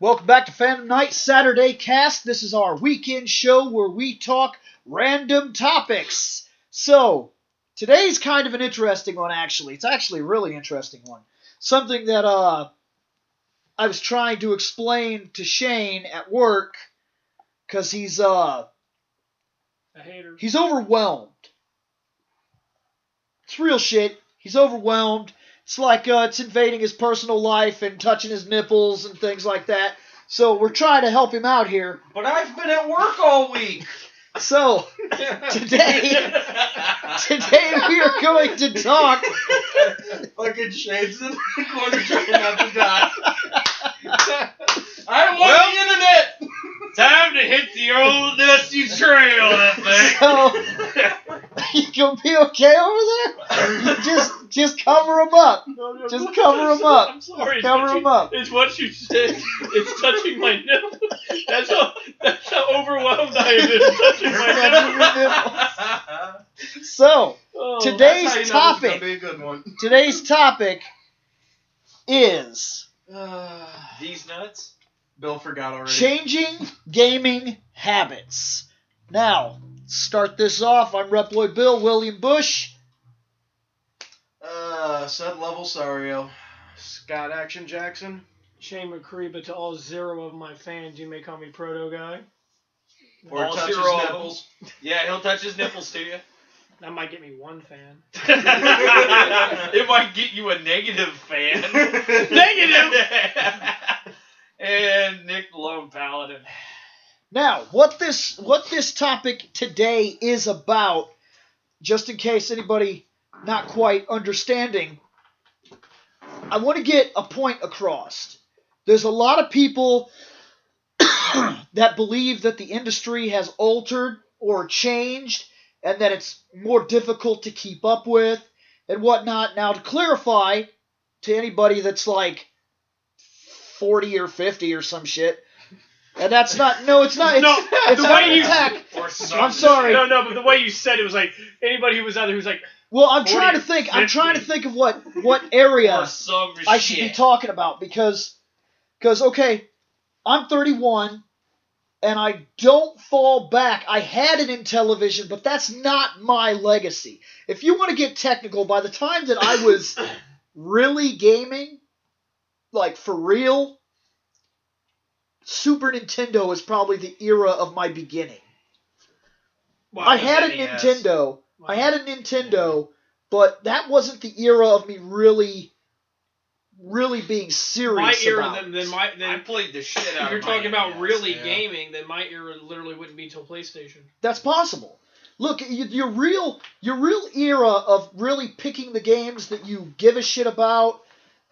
Welcome back to Fandom Night Saturday Cast. This is our weekend show where we talk random topics. So, today's kind of an interesting one, actually. It's actually a really interesting one. Something that I was trying to explain to Shane at work because he's a hater. He's overwhelmed. It's real shit. He's overwhelmed. It's like it's invading his personal life and touching his nipples and things like that. So we're trying to help him out here. But I've been at work all week. So today we are going to talk. Fucking Shane's in the corner trying not to die. I want the internet. Time to hit the old dusty trail, I think. So you gonna be okay over there? Just cover him up. Just cover him up. I'm sorry. Cover him up. It's what you said. It's touching my nipple. That's how overwhelmed I am. It's touching my nipple. So Today's topic is These nuts? Bill forgot already. changing gaming habits. Now, start this off. I'm Reploid Bill, William Bush. Set level Sario. Scott Action Jackson. Shane McCree, but to all 0 of my fans, you may call me Proto Guy. Or All touch his 0 of them. nipples. Yeah, he'll touch his nipples to you. That might get me 1 fan. It might get you a negative fan. Negative! And Nick the Lone Paladin. Now, what this topic today is about, just in case anybody not quite understanding, I want to get a point across. There's a lot of people that believe that the industry has altered or changed and that it's more difficult to keep up with and whatnot. Now, to clarify to anybody that's like 40 or 50 or some shit, and that's not, no, it's not, it's the not way an you- attack. Or I'm sorry. No, but the way you said it was like anybody who was out there who's like, Well, I'm 40 trying to or think. 50. I'm trying to think of what area Or some I should be shit. talking about because okay, I'm 31 and I don't fall back. I had it in television, but that's not my legacy. If you want to get technical, by the time that I was really gaming, like for real, Super Nintendo was probably the era of my beginning. wow, I had a NES. Nintendo. I had a Nintendo, but that wasn't the era of me really being my serious era. about Then I played the shit out if you're of my talking about NES, really yeah. gaming, then my era literally wouldn't be till PlayStation. That's possible. Look, your real era of really picking the games that you give a shit about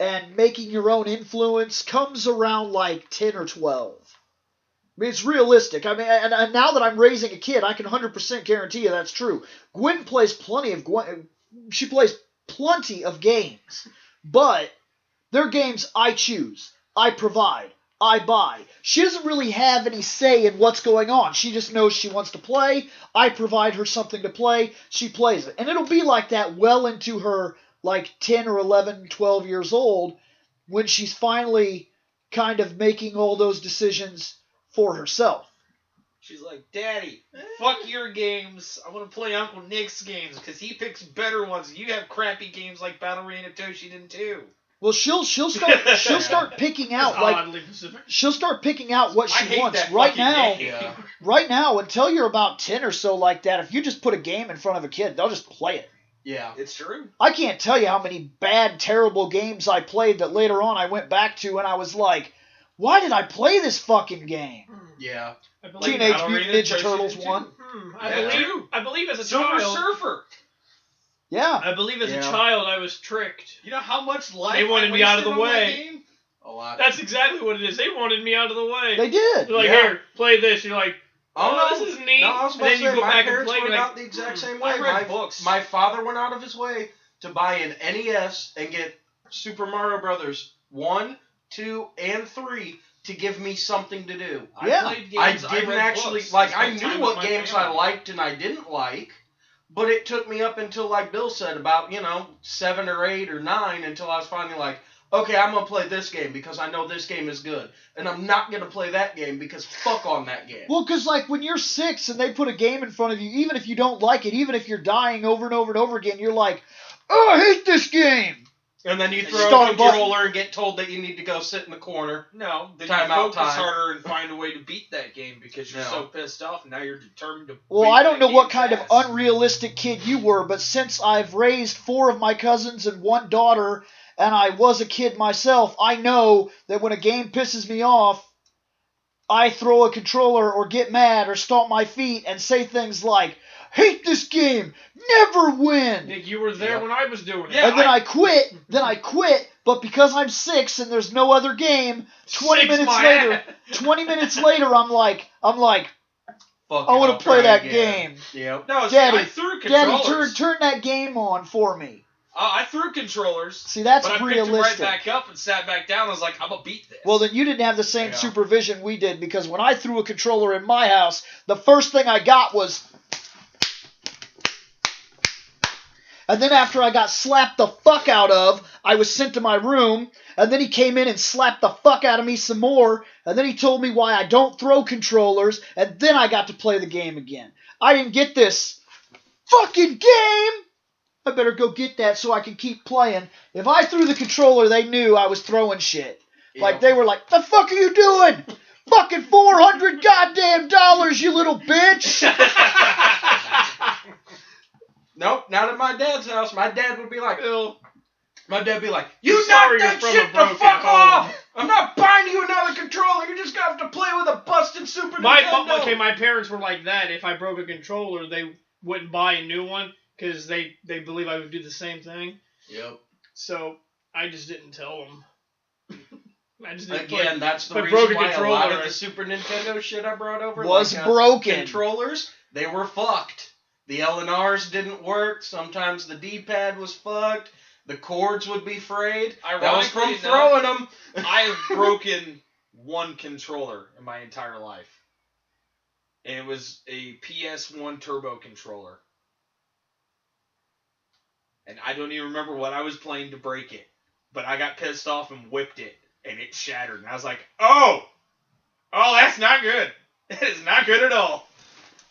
and making your own influence comes around like 10 or 12. I mean, it's realistic. I mean, and now that I'm raising a kid, I can 100% guarantee you that's true. Gwen plays plenty of games, but they're games I choose, I provide, I buy. She doesn't really have any say in what's going on. She just knows she wants to play. I provide her something to play. She plays it. And it'll be like that well into her like 10 or 11, 12 years old when she's finally kind of making all those decisions for herself. She's like, Daddy, fuck your games. I want to play Uncle Nick's games because he picks better ones. You have crappy games like Battle Arena Toshinden 2. Well, she'll start picking out That's like oddly specific. she'll start picking out what I she hate wants that right fucking now. game. Yeah. Right now, until you're about 10 or so like that, if you just put a game in front of a kid, they'll just play it. Yeah. It's true. I can't tell you how many bad, terrible games I played that later on I went back to and I was like, why did I play this fucking game? Yeah. I believe, Teenage Battle Mutant Arena Ninja Turtles Toshinden 1. I believe as a Silver child. Surfer. Yeah. I believe as a Yeah. child I was tricked. You know how much life They wanted I me out of wasted the on that way. game? A lot. That's exactly what it is. They wanted me out of the way. They did. They're like, Yeah. here, play this. You're like, Oh, no, this is neat. No, I was And about then to you say, go my back and parents play. went You're about like, the exact same I way. read books. My father went out of his way to buy an NES and get Super Mario Brothers 1, 2, and 3 to give me something to do. Yeah. I played I games. didn't read actually, books. like, I spent knew time what with my games I family. liked and I didn't like, but it took me up until, like Bill said, about, 7 or 8 or 9 until I was finally like, okay, I'm going to play this game because I know this game is good. And I'm not going to play that game because fuck on that game. Well, because, like, when you're 6 and they put a game in front of you, even if you don't like it, even if you're dying over and over and over again, you're like, oh, I hate this game. And then you throw Start a controller and get told that you need to go sit in the corner. No, then Time you out focus time. harder and find a way to beat that game because you're No. so pissed off and now you're determined to Well, beat I don't that know what game's kind of ass. unrealistic kid you were, but since I've raised 4 of my cousins and 1 daughter, and I was a kid myself, I know that when a game pisses me off, I throw a controller or get mad or stomp my feet and say things like, hate this game, never win. Nick, you were there Yeah. when I was doing it. Yeah. And then I quit, but because I'm 6 and there's no other game, 20 Six minutes my later, ass. 20 minutes later, I'm like, Fuck I it, want I'll to play try that again. game. Yep. No, see, Daddy, I threw controllers. Daddy, turn that game on for me. I threw controllers. See, that's but I picked realistic. them right back up and sat back down. I was like, I'm gonna beat this. Well, then you didn't have the same Yeah. supervision we did, because when I threw a controller in my house, the first thing I got was... And then after I got slapped the fuck out of, I was sent to my room, and then he came in and slapped the fuck out of me some more, and then he told me why I don't throw controllers, and then I got to play the game again. I didn't get this fucking game! I better go get that so I can keep playing. If I threw the controller, they knew I was throwing shit. Like, Yep. they were like, the fuck are you doing? Fucking $400 goddamn dollars, you little bitch! Nope, not at my dad's house. My dad would be like, Bill, my dad'd be like, you Sorry knocked that you're from shit a the broken fuck home." off! I'm not buying you another controller. You're just gonna have to play with a busted Super Nintendo. my parents were like that. If I broke a controller, they wouldn't buy a new one because they believe I would do the same thing. Yep. So I just didn't tell them. I just didn't play. Again, that's the but reason broke a why a lot controller. of the Super Nintendo shit I brought over Was like, broken. Controllers, they were fucked. The LNRs didn't work. Sometimes the D-pad was fucked. The cords would be frayed. That was from Ironically throwing them. I have broken one controller in my entire life. And it was a PS1 Turbo controller. And I don't even remember what I was playing to break it. But I got pissed off and whipped it. And it shattered. And I was like, oh, that's not good. That is not good at all.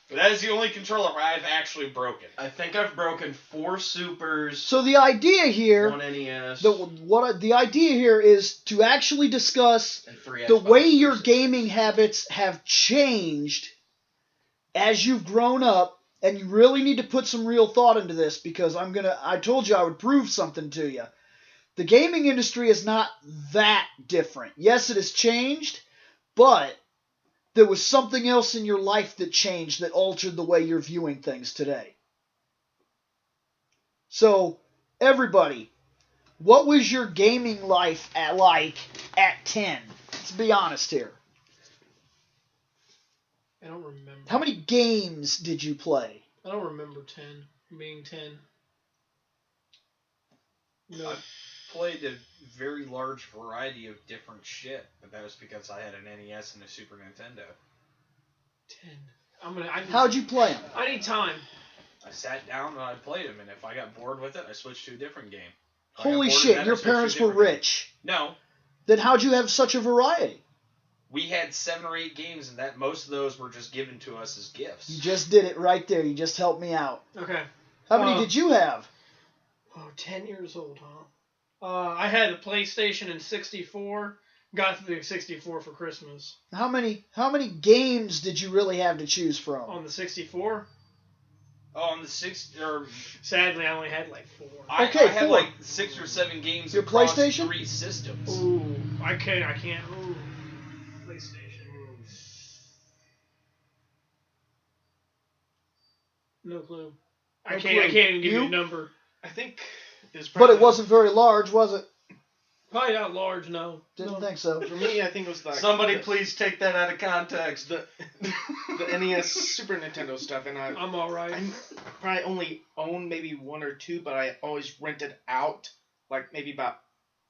But that is the only controller I've actually broken. I think I've broken 4 Supers, So the idea here, 1 NES, the idea here is to actually discuss and 3 the Xbox way your 360. gaming habits have changed as you've grown up, and you really need to put some real thought into this, because I told you I would prove something to you. The gaming industry is not that different. Yes, it has changed, but there was something else in your life that changed that altered the way you're viewing things today. So, everybody, what was your gaming life at 10? Let's be honest here. I don't remember. How many games did you play? I don't remember 10 being 10. No. Played a very large variety of different shit, but that was because I had an NES and a Super Nintendo. 10. How'd you play them? I need time. I sat down and I played them, and if I got bored with it, I switched to a different game. If I got Holy bored of shit, that, I your switched to a parents were different game. rich. No, Then how'd you have such a variety? we had 7 or 8 games, and that most of those were just given to us as gifts. You just did it right there. You just helped me out. Okay. How many did you have? Oh, 10 years old, huh? I had a PlayStation and 64. Got the 64 for Christmas. How many games did you really have to choose from? On the 64, Oh, on the 6 or sadly, I only had like 4. Okay, I had 4. like 6 or 7 games Your across PlayStation? 3 systems. Ooh, I can't. Ooh, PlayStation. No clue. I No can't clue. even give you You? a number. I think it was But probably, it wasn't very large, was it? Probably not large. No. Didn't No. think so. for me. I think it was like Somebody please take that out of context. the NES Super Nintendo stuff, and I I'm all right. probably only owned maybe 1 or 2, but I always rented out like maybe about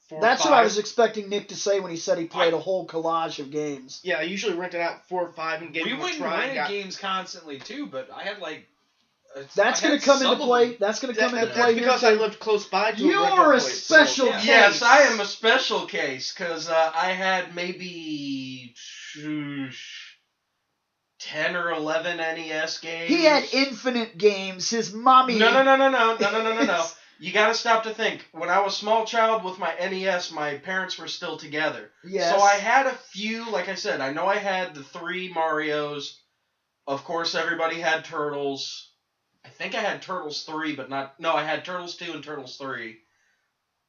4 That's or 5. what I was expecting Nick to say when he said he played a whole collage of games. Yeah, I usually rented out 4 or 5 and gave We them a went and try. And rented got, games constantly too, but I had like That's I going had to come some into of play. them. That's going to come into That's play because here. I lived close by to a You're rental a place, special so, case. Yes, I am a special case because I had maybe 10 or 11 NES games. He had infinite games. His mommy. No. You gotta stop to think. When I was a small child with my NES, my parents were still together. Yes. So I had a few, like I said, I know I had the 3 Marios. Of course, everybody had Turtles. I think I had Turtles 3, but not... No, I had Turtles 2 and Turtles 3.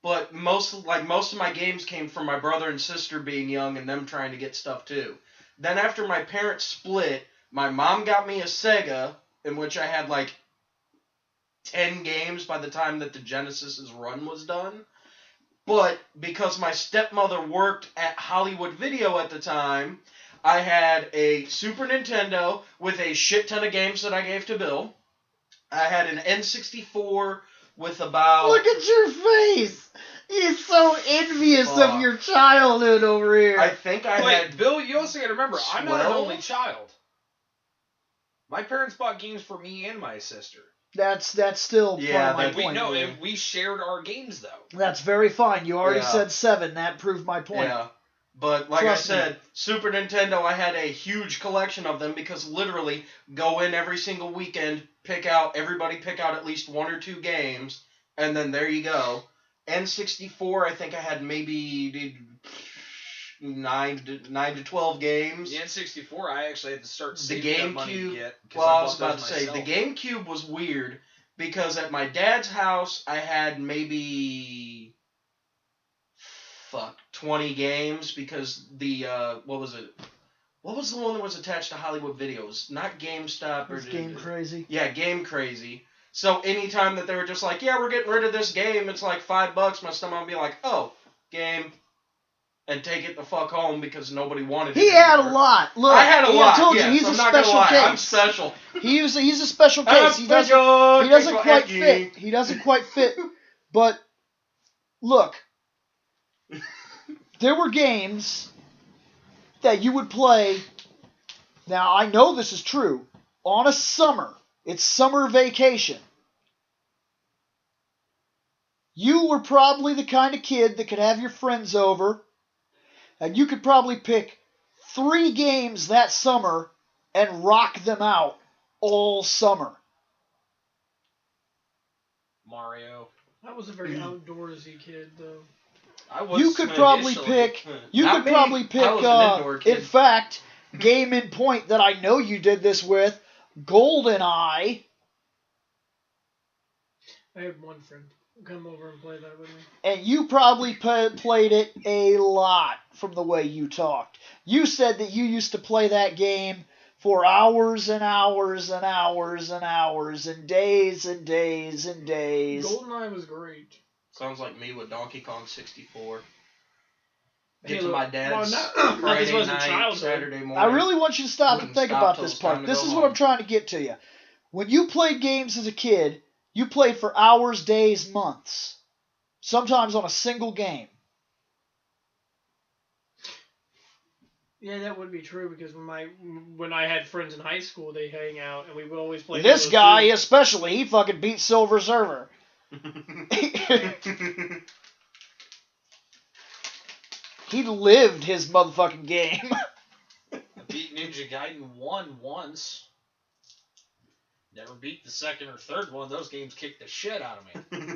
But most of my games came from my brother and sister being young and them trying to get stuff too. Then after my parents split, my mom got me a Sega, in which I had like 10 games by the time that the Genesis's run was done. But because my stepmother worked at Hollywood Video at the time, I had a Super Nintendo with a shit ton of games that I gave to Bill. I had an N64 with about... Look at your face. He's so envious of your childhood over here. I think I Wait, had... Bill, you also got to remember, I'm not an 12? only child. My parents bought games for me and my sister. That's still Yeah, part of my We point. know, here. and we shared our games though. That's very fine. You already Yeah. said 7. That proved my point. Yeah. But like Trust I me. said, Super Nintendo, I had a huge collection of them because literally go in every single weekend, everybody pick out at least 1 or 2 games, and then there you go. N64, I think I had maybe 9 to 12 games. The N64, I actually had to start The saving up money to GameCube, get. 'cause well, I was bought about to those say, myself. the GameCube was weird because at my dad's house, I had maybe 20 games because the, what was it? What was the one that was attached to Hollywood Videos? Not GameStop or... It's game crazy. Yeah, Game Crazy. So anytime that they were just like, yeah, we're getting rid of this game, it's like $5, my stepmom would be like, oh, game, and take it the fuck home because nobody wanted it He had a anymore. lot. Look, I had a lot. I told yes, you he's I'm a not gonna special lie, case. I'm special. He's a special case. I'm He special. doesn't Thanks for quite asking. fit. He doesn't quite fit. But look, there were games that you would play. Now I know this is true. On a summer, it's summer vacation. You were probably the kind of kid that could have your friends over, and you could probably pick 3 games that summer and rock them out all summer. Mario. I was a very outdoorsy kid, though. I was You could probably initially. pick. You Not could me. probably pick. I was an indoor kid. In fact, Game in Point that I know you did this with, GoldenEye, I had one friend come over and play that with me. and you probably played it a lot from the way you talked. You said that you used to play that game for hours and hours and hours and hours and days and days and days. GoldenEye was great. Sounds like me with Donkey Kong 64. Hey, Get to look, my dad's well, not Friday this wasn't night, childhood. Saturday morning. I really want you to stop and Wouldn't think stop about till this it's time part. to This go is what home. I'm trying to get to you. When you played games as a kid, you played for hours, days, months. Sometimes on a single game. Yeah, that would be true because when I had friends in high school, they hang out and we would always play. This Halo guy 2. especially, he fucking beat Silver Surfer. He lived his motherfucking game. I beat Ninja Gaiden 1 once. Never beat the second or third one. Those games kicked the shit out of me.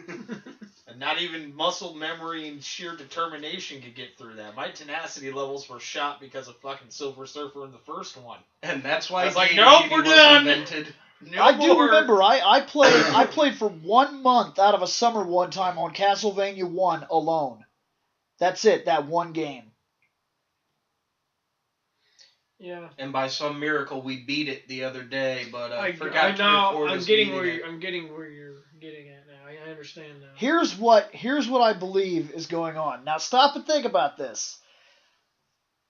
And not even muscle memory and sheer determination could get through that. My tenacity levels were shot because of fucking Silver Surfer in the first one. And that's why I was like, Game nope, Genie we're was done. invented. No I do more. remember I played for 1 month out of a summer one time on Castlevania 1 alone. That's it, that one game. Yeah. And by some miracle, we beat it the other day, but I forgot to know. record I'm us getting beating it. I'm getting where you're getting at now. I understand now. Here's what I believe is going on. Now stop and think about this.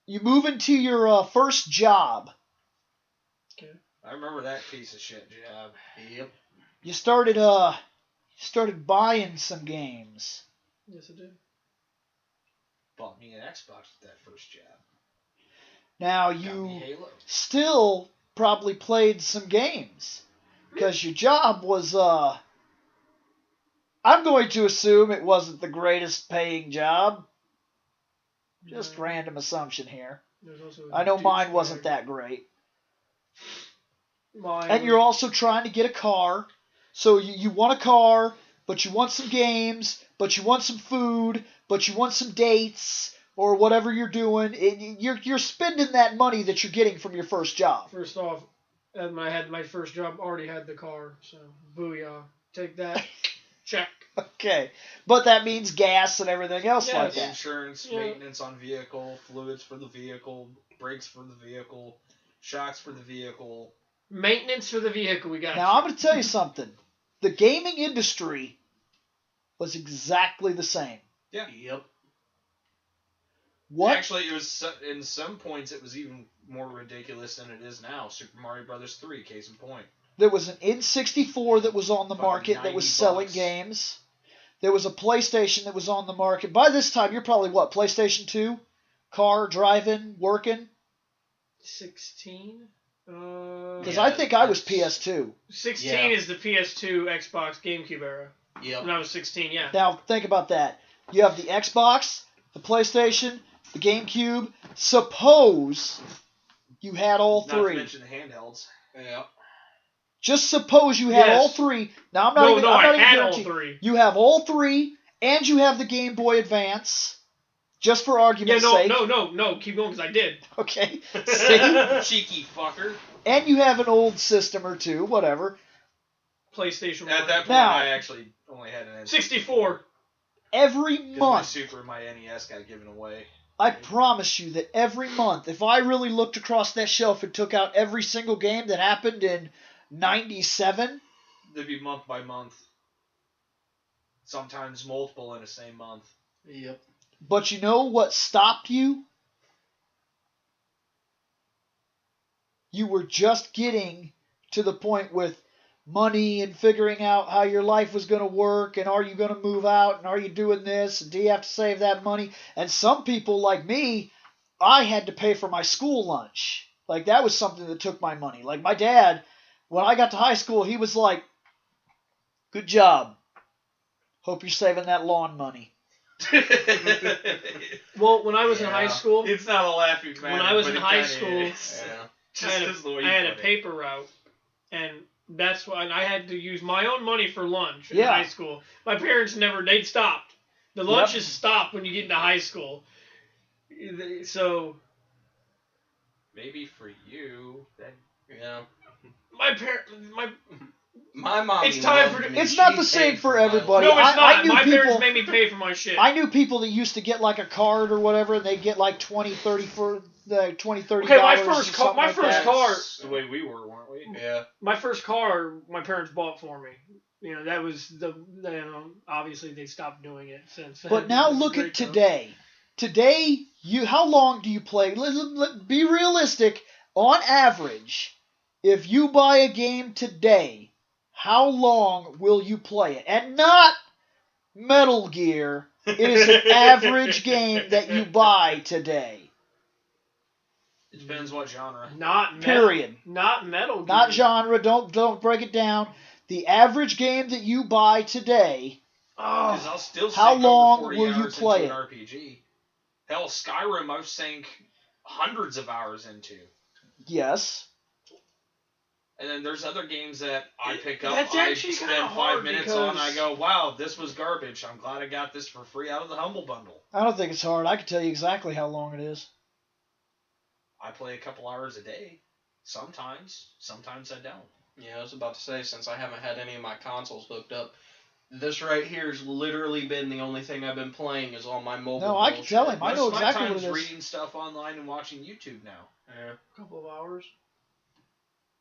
You move into your first job. I remember that piece of shit job. Yep. You started buying some games. Yes, I did. Bought me an Xbox with that first job. Now Got me you Halo. still probably played some games. Because your job was, I'm going to assume it wasn't the greatest paying job. Just random assumption here. There's also I know mine douchebag. wasn't that great. Mine And you're also trying to get a car. So you want a car, but you want some games, but you want some food, but you want some dates, or whatever you're doing. You're spending that money that you're getting from your first job. First off, when I had my first job, already had the car, so booyah. Take that. Check. Okay. But that means gas and everything else Yeah, like that. Insurance, Yeah. maintenance on vehicle, fluids for the vehicle, brakes for the vehicle, shocks for the vehicle. Maintenance for the vehicle, we got. Now, I'm going to tell you something. The gaming industry was exactly the same. Yep. What? Actually, it was in some points it was even more ridiculous than it is now. Super Mario Brothers 3, case in point. There was an N64 that was on the Fucking market that was $90. selling games. There was a PlayStation that was on the market. By this time, you're probably what? PlayStation 2? Car, driving, working? 16. Because Yeah, I think I was that's- PS2. 16 Yeah. is the PS2, Xbox, GameCube era. Yep. When I was 16, yeah. Now, think about that. You have the Xbox, the PlayStation, the GameCube. Suppose you had all Not to three. mention the handhelds. Yep. Just suppose you had Yes. all three. Now, I'm not No, even, no, I'm not I even had all guaranteeing. 3. You have all three, and you have the Game Boy Advance. Just for Yeah, argument's no, sake. no. Keep going, because I did. Okay. See? Cheeky fucker. And you have an old system or two, whatever. PlayStation 1. At that point, Now- I actually only had an N64. 64. Every 'Cause my month, Super and my NES got given away. I promise you that every month, if I really looked across that shelf and took out every single game that happened in 97, They'd be month by month. Sometimes multiple in the same month. Yep. but you know what stopped you? You were just getting to the point with money and figuring out how your life was going to work, and are you going to move out, and are you doing this, and do you have to save that money? And some people like me, I had to pay for my school lunch. Like, that was something that took my money. Like, my dad, when I got to high school, he was like, good job. Hope you're saving that lawn money. Well, when I was in Yeah. high school, It's not a laughing matter. When I was but in it high kinda school, is. Yeah. Just as the way I you had a put it. paper route, and that's why I had to use my own money for lunch in Yeah. high school. My parents they'd stopped. The lunches stopped when you get into high school. So Maybe for you, that Yeah. my My mom. It's time for- It's not the same for everybody. no, it's I not. knew My people- parents made me pay for my shit. I knew people that used to get like a card or whatever, and they'd get like 20, 30 for the 20, 30 Okay, my dollars first or car- something my like first that. car- that's the way we were, weren't we? Yeah. My first car, my parents bought for me. You know, that was obviously they stopped doing it since. But now It was look great, at though. today. Today, how long do you play? Be realistic. On average, if you buy a game today, how long will you play it? And not Metal Gear. It is an average game that you buy today. It depends what genre. Not metal, Period. Not Metal Gear. Not genre. Don't break it down. The average game that you buy today. Because I'll still How sink long over 40 will you hours play into it? an RPG. Hell, Skyrim I've sank hundreds of hours into. Yes. And then there's other games that I pick up, That's I actually spend kinda 5 hard minutes on, because- I go, wow, this was garbage. I'm glad I got this for free out of the Humble Bundle. I don't think it's hard. I can tell you exactly how long it is. I play a couple hours a day. Sometimes. Sometimes I don't. Yeah, I was about to say, since I haven't had any of my consoles hooked up, this right here has literally been the only thing I've been playing is on my mobile. No, I can tell bullshit. him. I Most know of my exactly what time's it is. reading stuff online and watching YouTube now. Yeah. A couple of hours.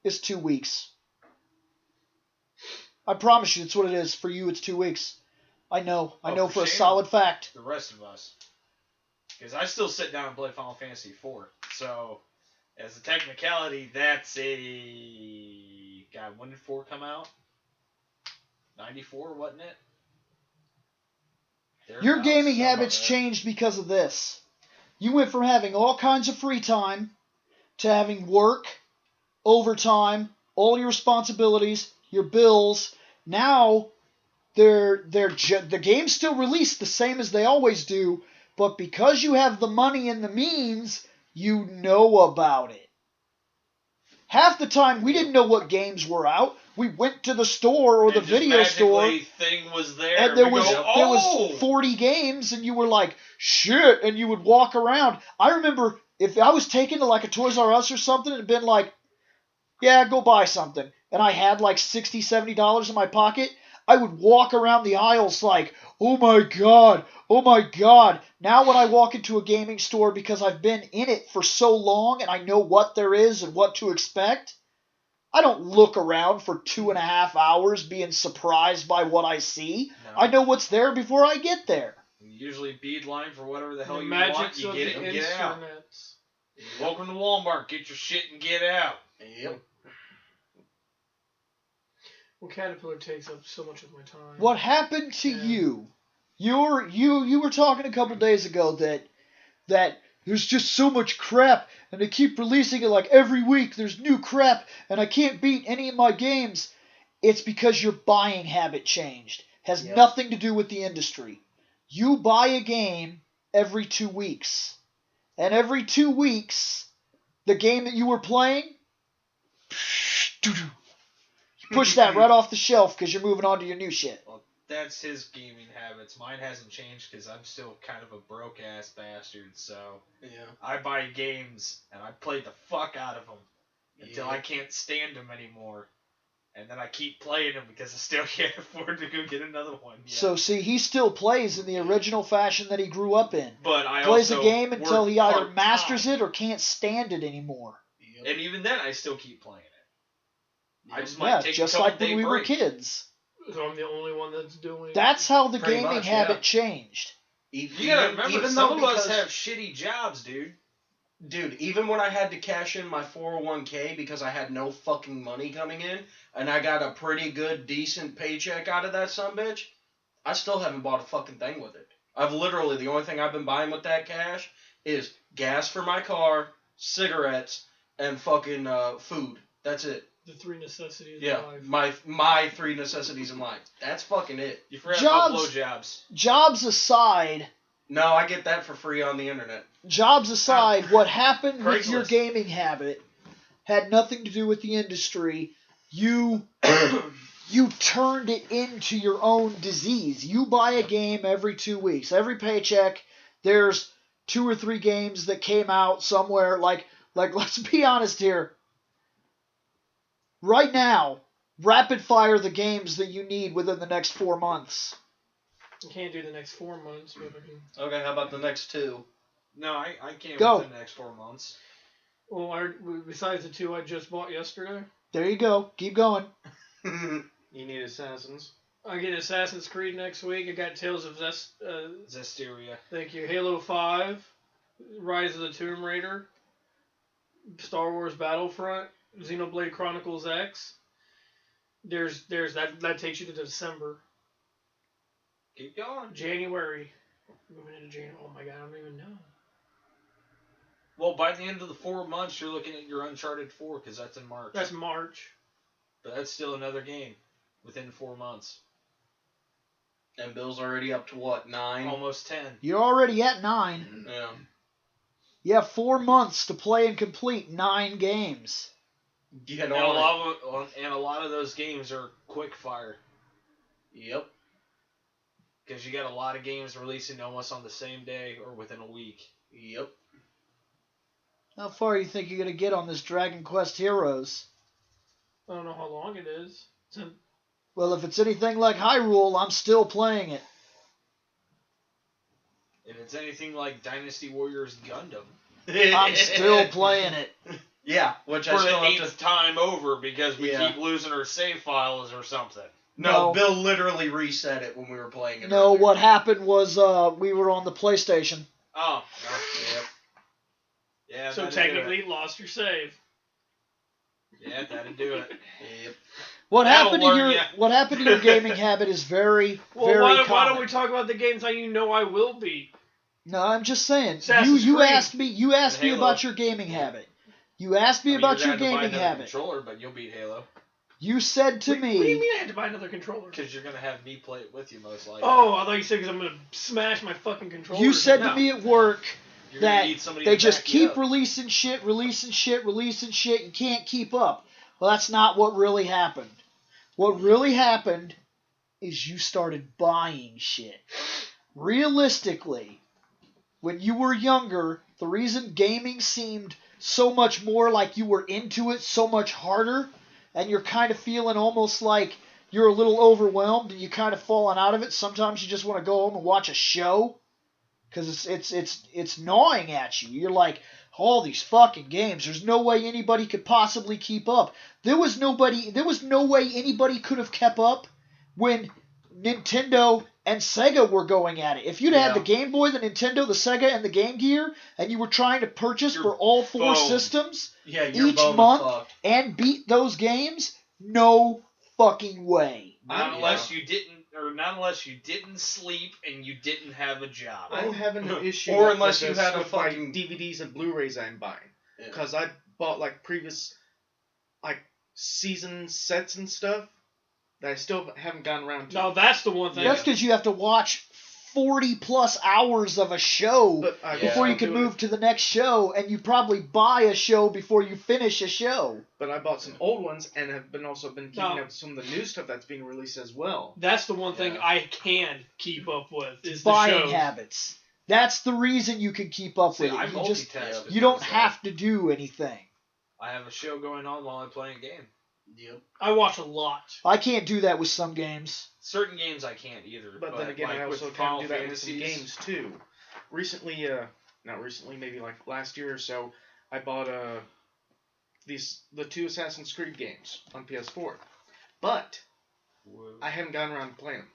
It's 2 weeks. I promise you, it's what it is. For you, it's 2 weeks. I know. I Oh, know for for a shame. solid fact. The rest of us. Because I still sit down and play Final Fantasy IV. So, as a technicality, that's a... God, when did 4 come out? 94, wasn't it? Your Thereabouts. gaming some habits of it. changed because of this. You went from having all kinds of free time to having work, overtime, all your responsibilities. your bills. Now the game's still released the same as they always do, but because you have the money and the means, you know about it. Half the time we didn't know what games were out. We went to the store or the And just video store, magically thing was there. and there We was go, there "Oh!" was 40 games, and you were like, shit, and you would walk around. I remember if I was taken to like a Toys R Us or something and been like, yeah, go buy something, and I had like $60, $70 in my pocket, I would walk around the aisles like, oh my god, oh my god. Now when I walk into a gaming store, because I've been in it for so long and I know what there is and what to expect, I don't look around for 2.5 hours being surprised by what I see. No. I know what's there before I get there. You usually bead line for whatever the hell The you want. magics You of get it the and get out. internets. Welcome to Walmart. Get your shit and get out. Yep. Well, Caterpillar takes up so much of my time. What happened to Yeah. you? You were talking a couple days ago that there's just so much crap and they keep releasing it like every week. There's new crap and I can't beat any of my games. It's because your buying habit changed. Has Yep. nothing to do with the industry. You buy a game every 2 weeks. And every 2 weeks, the game that you were playing, you push that right off the shelf because you're moving on to your new shit. Well, that's his gaming habits. Mine hasn't changed because I'm still kind of a broke ass bastard. So Yeah. I buy games and I play the fuck out of them until I can't stand them anymore. And then I keep playing them because I still can't afford to go get another one. Yet. So see, he still plays in the original fashion that he grew up in. but I Plays also a game until work he either part-time. masters it or can't stand it anymore. Yep. And even then, I still keep playing it. I just might Yeah, take just a couple like when day we were break. kids. So I'm the only one that's doing. That's how the Pretty gaming much, habit yeah. changed. You gotta remember, even some though of us because- have shitty jobs, dude. Dude, even when I had to cash in my 401k because I had no fucking money coming in, and I got a pretty good, decent paycheck out of that sumbitch, I still haven't bought a fucking thing with it. I've literally, the only thing I've been buying with that cash is gas for my car, cigarettes, and fucking food. That's it. the three necessities Yeah, of life. my 3 necessities in life. That's fucking it. You forgot Jobs- about blowjobs. Jobs aside, No, I get that for free on the internet. what happened with your Craigslist. gaming habit had nothing to do with the industry. You turned it into your own disease. You buy a game every 2 weeks. Every paycheck, there's 2 or 3 games that came out somewhere. Like let's be honest here. Right now, rapid fire the games that you need within the next 4 months. I can't do the next 4 months, but I can. Okay, how about the next 2? No, I can't Go. within the next 4 months. Well, besides the 2 I just bought yesterday, There you go. Keep going. You need Assassins. I get Assassin's Creed next week. I got Tales of Zestiria. Thank you. Halo 5, Rise of the Tomb Raider, Star Wars Battlefront, Xenoblade Chronicles X. There's that takes you to December. Keep going. January. Moving into January. Oh my god, I don't even know. Well, by the end of the 4 months, you're looking at your Uncharted 4 because that's in March. That's March. But that's still another game within 4 months. And Bill's already up to what, 9? Almost 10. You're already at 9. Yeah. You have 4 months to play and complete 9 games. Get And on a lot of those games are quick fire. it. Yep. Because you got a lot of games releasing almost on the same day or within a week. Yep. How far you think you're going to get on this Dragon Quest Heroes? I don't know how long it is. Well, if it's anything like Hyrule, I'm still playing it. If it's anything like Dynasty Warriors Gundam. I'm still playing it. Yeah, which I For still the have 8th to... time over because we Yeah. keep losing our save files or something. No, No. Bill literally reset it when we were playing it. No, earlier. what happened was we were on the PlayStation. Oh. Yep. Yeah, So that'd technically, do lost your save. it. Yeah, that'd do it. Yep. What That'll happened to learn your ya. What happened to your gaming habit is very Well, very why common. don't we talk about the games that you know I will beat? No, I'm just saying. Assassin's You Creed. asked me And about Halo. your gaming habit. You asked me I mean, about you're your gonna have to buy gaming another habit. controller, but you'll beat Halo. You said to What do you me, mean I had to buy another controller? Because you're gonna have me play it with you most likely. Oh, I thought you said because I'm gonna smash my fucking controller. you said No. to me at work You're gonna that need somebody they to just back you keep up. releasing shit. You can't keep up. Well, that's not what really happened. What really happened is you started buying shit. Realistically, when you were younger, the reason gaming seemed so much more like you were into it so much harder, and you're kind of feeling almost like you're a little overwhelmed and you kind of falling out of it. Sometimes you just want to go home and watch a show because it's gnawing at you. You're like, all these fucking games. There's no way anybody could possibly keep up. There was no way anybody could have kept up when Nintendo and Sega were going at it. If you'd had the Game Boy, the Nintendo, the Sega, and the Game Gear, and you were trying to purchase You're for all four boned. systems Yeah, you're each boned month fucked. and beat those games, no fucking way. Not unless you didn't sleep and you didn't have a job. I'm having an issue. Or with unless this you had a with my fucking- DVDs and Blu-rays I'm buying, Yeah. because I bought like previous like season sets and stuff that I still haven't gotten around to. No, that's the one thing. That's because you have to watch 40 plus hours of a show But I before you can do it. move to the next show, and you probably buy a show before you finish a show. But I bought some old ones and have also been keeping No. up with some of the new stuff that's being released as well. That's the one thing Yeah. I can keep up with is the Buying shows. habits. That's the reason you can keep up See, with I it. You just multitask. you don't because, have to do anything. I have a show going on while I'm playing a game. Yep. I watch a lot. I can't do that with some games. Certain games I can't either. But then again, like I with also kind Final of do that with some Fantasies, games too. Recently, not recently, maybe like last year or so, I bought the two Assassin's Creed games on PS4. But I haven't gotten around to playing them.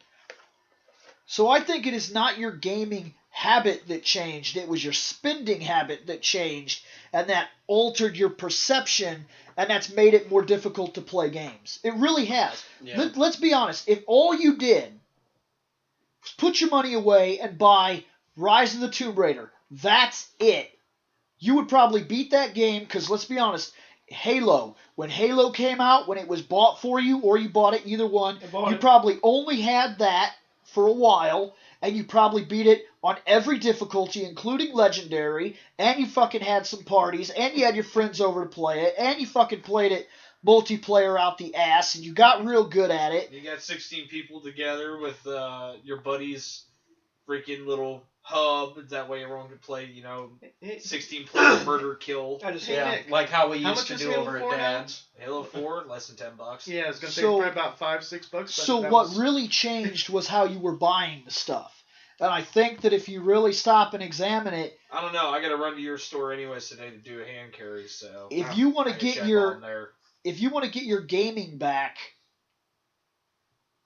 So I think it is not your gaming habit that changed. It was your spending habit that changed, and that altered your perception, and that's made it more difficult to play games. It really has. Yeah. Let's be honest. If all you did was put your money away and buy Rise of the Tomb Raider, that's it. You would probably beat that game because, let's be honest, Halo, when Halo came out, when it was bought for you or you bought it, either one, I bought you it. probably only had that for a while, and you probably beat it on every difficulty, including Legendary, and you fucking had some parties, and you had your friends over to play it, and you fucking played it multiplayer out the ass, and you got real good at it. You got 16 people together with your buddy's freaking little hub. That way everyone can play, 16 player murder kill. I just Hey, Yeah, Nick, like how we how used much to is do Halo over 4 at now? Dad's. Halo 4, less than $10. Yeah, I was gonna say So- probably about $5-6. But So that what was- really changed was how you were buying the stuff. And I think that if you really stop and examine it, I don't know. I got to run to your store anyways today to do a hand carry. So if you want I to gotta get check your on there. if you want to get your gaming back,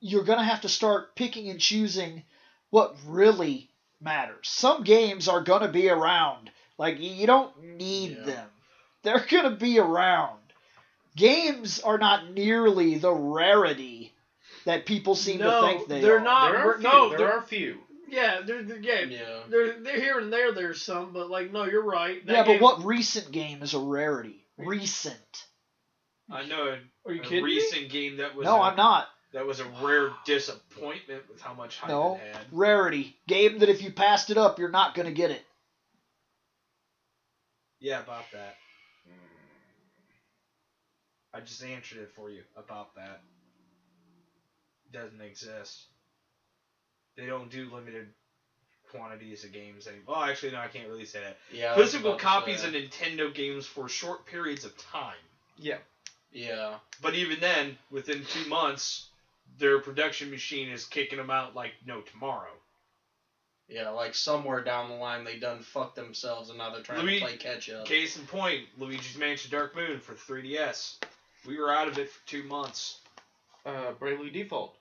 you're going to have to start picking and choosing what really matters. Some games are going to be around. Like, you don't need Yeah. them. They're going to be around. Games are not nearly the rarity that people seem No, to think they they're are. not. There are we're- few. no, there they're- are a few. Yeah, they're Yeah. They're here and there. There's some, but like, no, you're right. That Yeah, but game- what recent game is a rarity? Recent. I know Are you a kidding me? recent game that was No, I'm not. that was a rare disappointment with how much hype No. it had. Rarity. Game that if you passed it up, you're not going to get it. Yeah, about that. I just answered it for you about that. Doesn't exist. They don't do limited quantities of games anymore. Oh, actually, no, I can't really say that. Yeah. I was Physical about to copies say of Nintendo games for short periods of time. Yeah. Yeah. But even then, within 2 months, their production machine is kicking them out like no tomorrow. Yeah, like somewhere down the line they done fucked themselves and now they're trying Louis- to play catch up. Case in point, Luigi's Mansion Dark Moon for 3DS. We were out of it for 2 months. Bravely Default.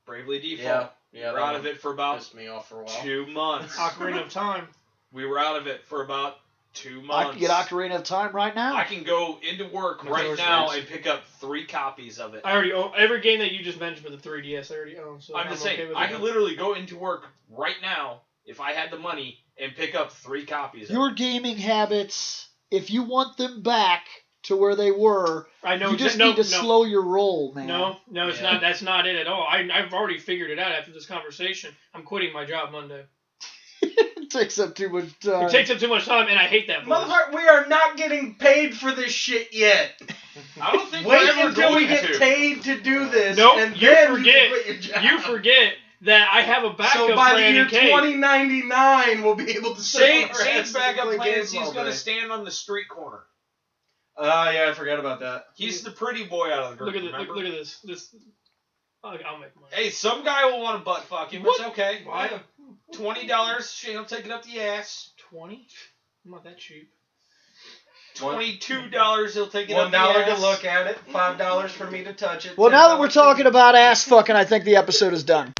Bravely Default. Yeah. We Yeah. were out of it for about Pissed me off for a while. 2 months. Ocarina of Time. We were out of it for about 2 I months. can get Ocarina of Time right now. I can go into work right Majora's now Mask. and pick up 3 copies of it. I already own every game that you just mentioned for the 3DS. I already own. So I'm just okay saying, with I that. can literally go into work right now if I had the money and pick up 3 copies of Your it. gaming habits, if you want them back to where they were. I know. You just no, need to no. slow your roll, man. No, it's Yeah. not. That's not it at all. I've already figured it out after this conversation. I'm quitting my job Monday. It takes up too much time. It takes up too much time, and I hate that. place. Motherfucker, we are not getting paid for this shit yet. I don't think Wait we're ever until we going get to. paid to do this. Nope, and you then forget. You, can quit your job. You forget that I have a backup So by the plan year in case. 2099, we'll be able to Shane's sit on our asses and backup play plan games is he's all going to day. stand on the street corner. Yeah, I forgot about that. He's the pretty boy out of the group. Look at remember? look at this. This. I'll make money. Hey, some guy will want to butt fuck him. What? It's okay. Why? $20, Shane will take it up the ass. 20? I'm not that cheap. $22, he'll take it up the $1 ass. to look at it, $5 for me to touch it. Well, now that we're $10 talking about ass fucking, I think the episode is done.